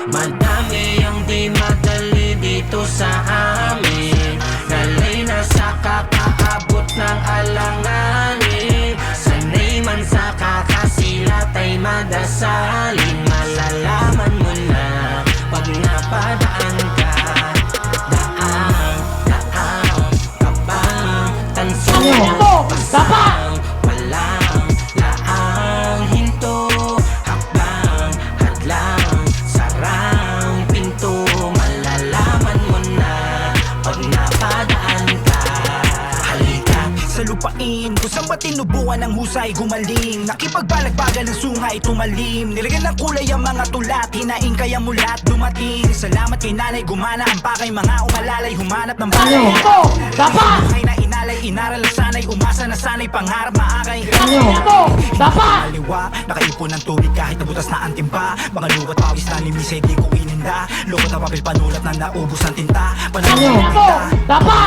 Madami ang di madali dito sa amin. Nalay na sa kakaabot ng alanganin. Sanay man sa kakasilat ay madasalin. Malalaman mo na pag napadaan ka. Daan, kabang, tanso, pasang, walang laang hinto. Hakbang, hadlang, sarang pinto. Malalaman mo na pag napadaan ka. Halika sa lupain kung saan ba tinubuan ng husay gumaling. Nakipagbalagbagan ng sungay tumalim. Nilagyan ng kulay ang mga tulat, hinaing kaya mulat dumating. Salamat kay nanay gumana ang pakay, mga umalalay humanap ng bagay. Buhay na inalay, inaral na sanay, umasa na sanay, pangarap maakay. Maliwa, nakaipon ng tubig kahit nabutas na ang timba. Mga luwat pawis na limisay di ko ininda. Lukot na papel panulat na naubos ang tinta. Panahon ng tinta,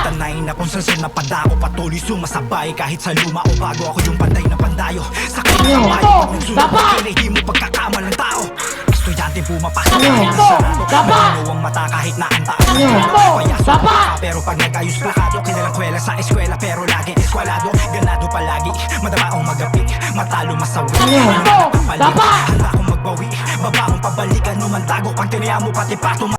tanay na kung saan napadako. Patuloy sumasabay kahit sa luma o bago. Ako yung panday na pandayo sa kanyang bayo. Pag sunod di mo pagkakamal ng tao. Estudyante pumapasok kahit na sarado. Malinaw ang mata kahit na ang taas. Payaso ka pero pag nag-ayos plakado. Kinalang kwela sa eskwela pero laging eskwalado. Ganado palagi, madama o magapik. Matalo masawi, handa akong magbawi. Babaong pabalikan, numantago. Pag tinaya mo pati pato